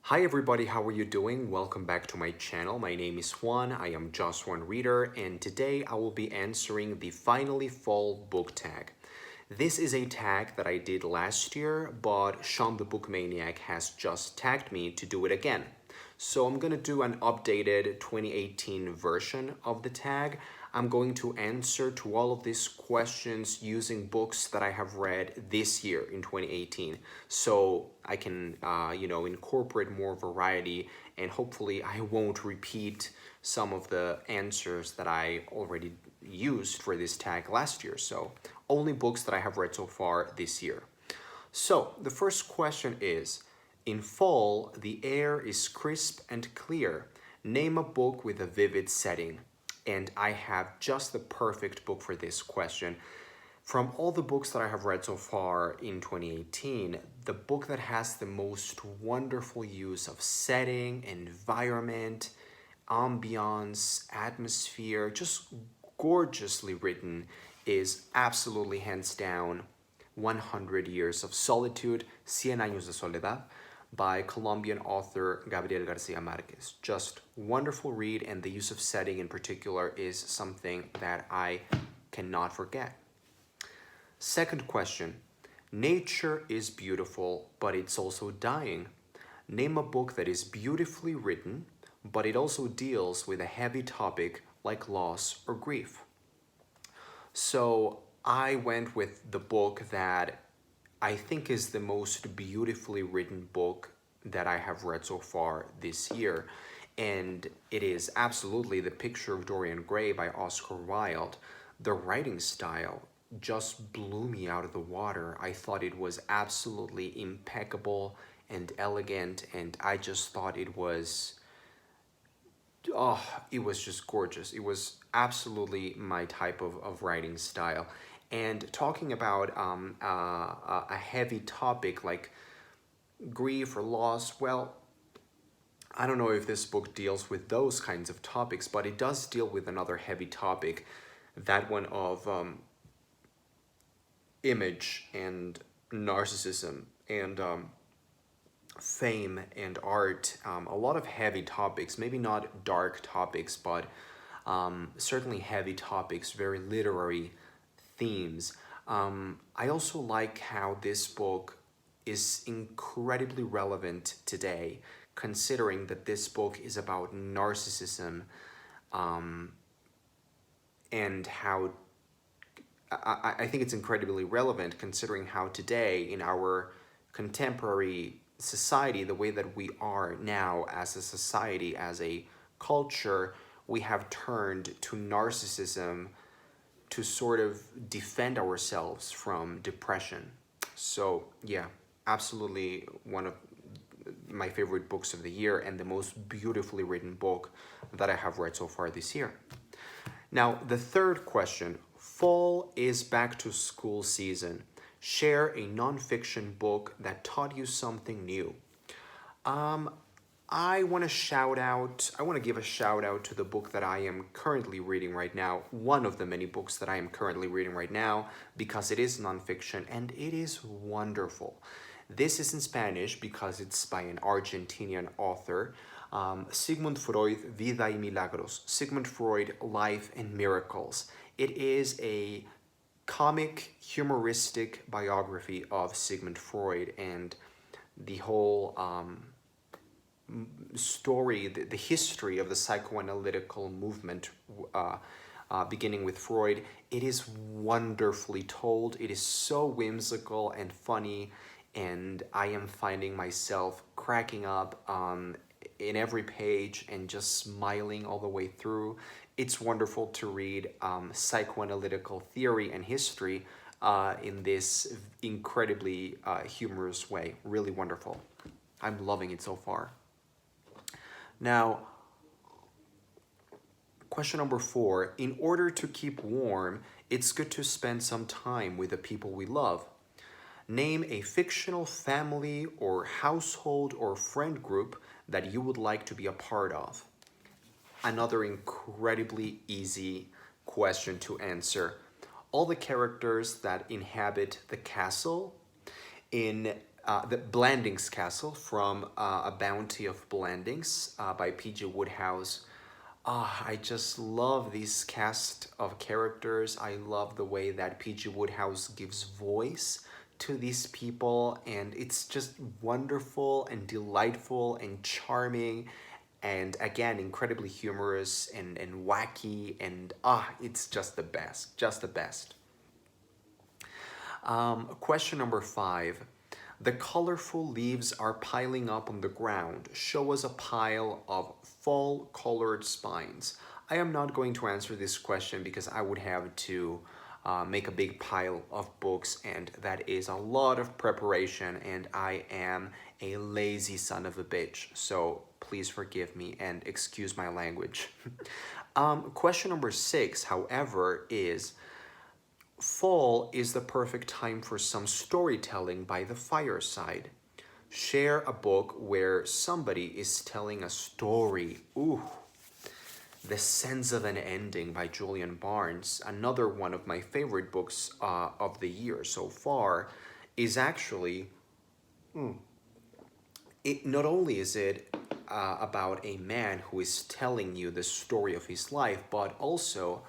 Hi everybody, how are you doing? Welcome back to my channel. My name is Juan, I am Just One Reader, and today I will be answering the Finally Fall book tag. This is a tag that I did last year, but Sean the Book Maniac has just tagged me to do it again. So I'm gonna do an updated 2018 version of the tag. I'm going to answer to all of these questions using books that I have read this year in 2018. So I can, incorporate more variety, and hopefully I won't repeat some of the answers that I already used for this tag last year. So only books that I have read so far this year. So the first question is, in fall, the air is crisp and clear. Name a book with a vivid setting. And I have just the perfect book for this question. From all the books that I have read so far in 2018, the book that has the most wonderful use of setting, environment, ambiance, atmosphere, just gorgeously written is absolutely hands down 100 Years of Solitude, Cien Años de Soledad, by Colombian author Gabriel Garcia Marquez. Just wonderful read, and the use of setting in particular is something that I cannot forget. Second question, nature is beautiful, but it's also dying. Name a book that is beautifully written, but it also deals with a heavy topic like loss or grief. So I went with the book that I think is the most beautifully written book that I have read so far this year. And it is absolutely The Picture of Dorian Gray by Oscar Wilde. The writing style just blew me out of the water. I thought it was absolutely impeccable and elegant, and I just thought it was just gorgeous. It was absolutely my type of writing style. And talking about a heavy topic like grief or loss, well, I don't know if this book deals with those kinds of topics, but it does deal with another heavy topic, that one of image and narcissism and fame and art. A lot of heavy topics, maybe not dark topics, but certainly heavy topics, very literary themes. I also like how this book is incredibly relevant today, considering that this book is about narcissism, and how I think it's incredibly relevant considering how today, in our contemporary society, the way that we are now as a society, as a culture, we have turned to narcissism to sort of defend ourselves from depression. So yeah, absolutely one of my favorite books of the year and the most beautifully written book that I have read so far this year. Now, the third question, fall is back to school season. Share a nonfiction book that taught you something new. I want to give a shout out to the book that I am currently reading right now, one of the many books that I am currently reading right now, because it is nonfiction and it is wonderful. This is in Spanish because it's by an Argentinian author, Sigmund Freud, Vida y Milagros. Sigmund Freud, Life and Miracles. It is a comic, humoristic biography of Sigmund Freud and the whole story, the history of the psychoanalytical movement, beginning with Freud. It is wonderfully told. It is so whimsical and funny, and I am finding myself cracking up in every page and just smiling all the way through. It's wonderful to read psychoanalytical theory and history in this incredibly humorous way. Really wonderful. I'm loving it so far. Now, question number 4. In order to keep warm, it's good to spend some time with the people we love. Name a fictional family or household or friend group that you would like to be a part of. Another incredibly easy question to answer. All the characters that inhabit the castle in the Blandings Castle from A Bounty of Blandings by P.G. Wodehouse. I just love this cast of characters. I love the way that P.G. Wodehouse gives voice to these people, and it's just wonderful and delightful and charming, and again incredibly humorous and wacky, and it's just the best, just the best. Question number 5. The colorful leaves are piling up on the ground. Show us a pile of fall-colored spines. I am not going to answer this question because I would have to make a big pile of books, and that is a lot of preparation, and I am a lazy son of a bitch. So please forgive me and excuse my language. Question number 6, however, is fall is the perfect time for some storytelling by the fireside. Share a book where somebody is telling a story. Ooh, The Sense of an Ending by Julian Barnes, another one of my favorite books of the year so far, is actually, not only is it about a man who is telling you the story of his life, but also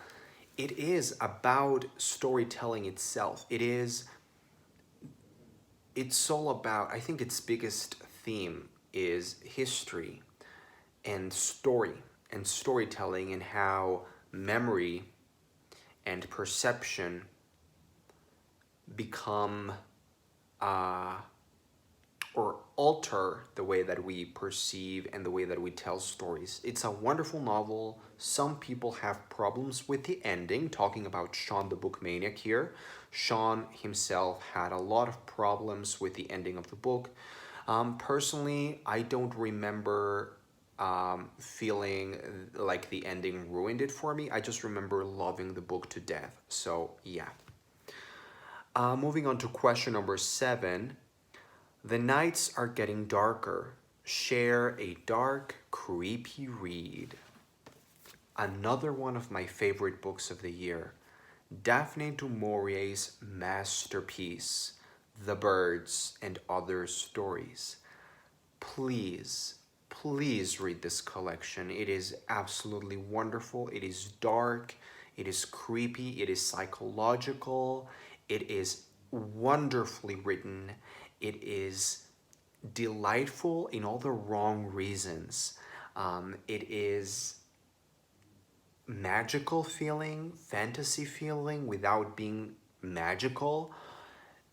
it is about storytelling itself. It's all about, I think its biggest theme is history and story and storytelling, and how memory and perception become or alter the way that we perceive and the way that we tell stories. It's a wonderful novel. Some people have problems with the ending, talking about Sean the Book Maniac here. Sean himself had a lot of problems with the ending of the book. Personally, I don't remember feeling like the ending ruined it for me. I just remember loving the book to death. So yeah. Moving on to question number 7. The nights are getting darker. Share a dark, creepy read. Another one of my favorite books of the year. Daphne du Maurier's masterpiece, The Birds and Other Stories. Please, please read this collection. It is absolutely wonderful. It is dark. It is creepy. It is psychological. It is wonderfully written. It is delightful in all the wrong reasons. It is magical feeling, fantasy feeling without being magical.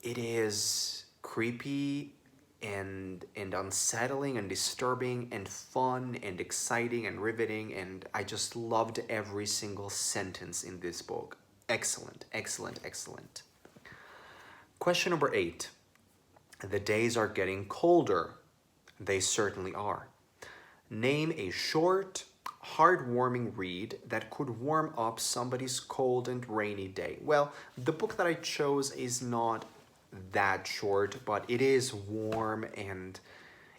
It is creepy and unsettling and disturbing and fun and exciting and riveting, and I just loved every single sentence in this book. Excellent, excellent, excellent. Question number 8. The days are getting colder. They certainly are. Name a short, heartwarming read that could warm up somebody's cold and rainy day. Well, the book that I chose is not that short, but it is warm, and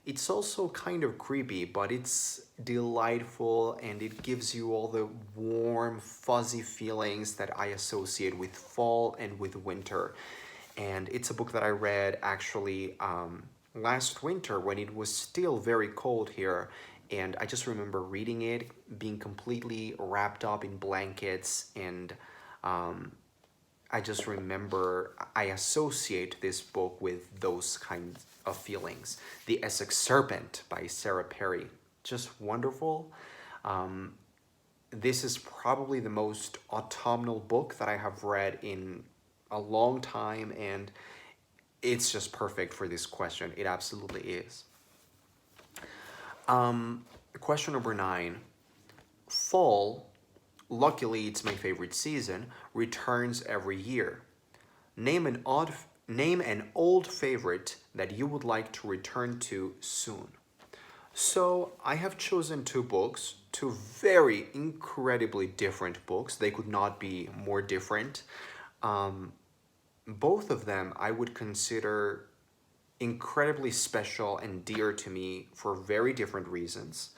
it's also kind of creepy, but it's delightful, and it gives you all the warm, fuzzy feelings that I associate with fall and with winter. And it's a book that I read actually last winter when it was still very cold here. And I just remember reading it, being completely wrapped up in blankets. And I just remember I associate this book with those kinds of feelings. The Essex Serpent by Sarah Perry. Just wonderful. This is probably the most autumnal book that I have read in a long time, and it's just perfect for this question. It absolutely is. Question number 9. Fall, luckily it's my favorite season, returns every year. Name an old favorite that you would like to return to soon. So I have chosen 2 books, 2 very incredibly different books. They could not be more different. Both of them I would consider incredibly special and dear to me for very different reasons.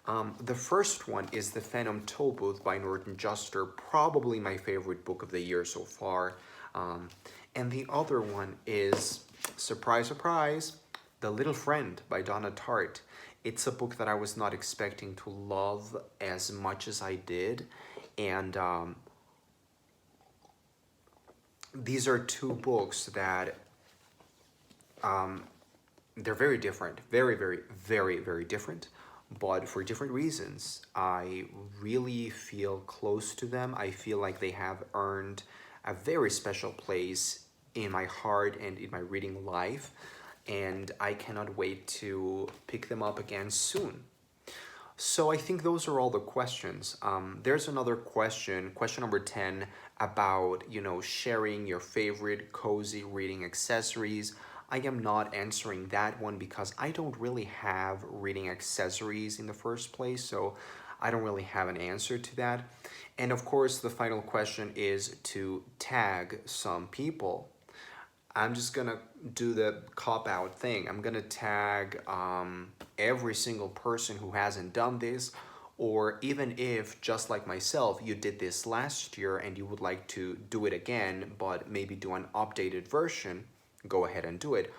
The first one is The Phantom Tollbooth by Norton Juster, probably my favorite book of the year so far. And the other one is, surprise, surprise, The Little Friend by Donna Tartt. It's a book that I was not expecting to love as much as I did. And these are two books that they're very different, very different, but for different reasons. I really feel close to them. I feel like they have earned a very special place in my heart and in my reading life, and I cannot wait to pick them up again soon. So I think those are all the questions. There's another question, question number 10, about, sharing your favorite cozy reading accessories. I am not answering that one because I don't really have reading accessories in the first place, so I don't really have an answer to that. And of course, the final question is to tag some people. I'm just gonna do the cop out thing. I'm gonna tag every single person who hasn't done this, or even if, just like myself, you did this last year and you would like to do it again, but maybe do an updated version, go ahead and do it.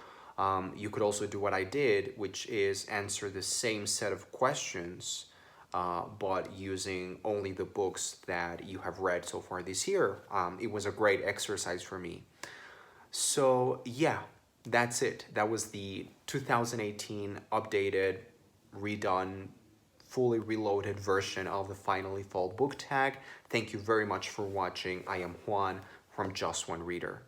You could also do what I did, which is answer the same set of questions, but using only the books that you have read so far this year. It was a great exercise for me. So yeah, that's it. That was the 2018 updated, redone, fully reloaded version of the Finally Fall book tag. Thank you very much for watching. I am Juan from Just One Reader.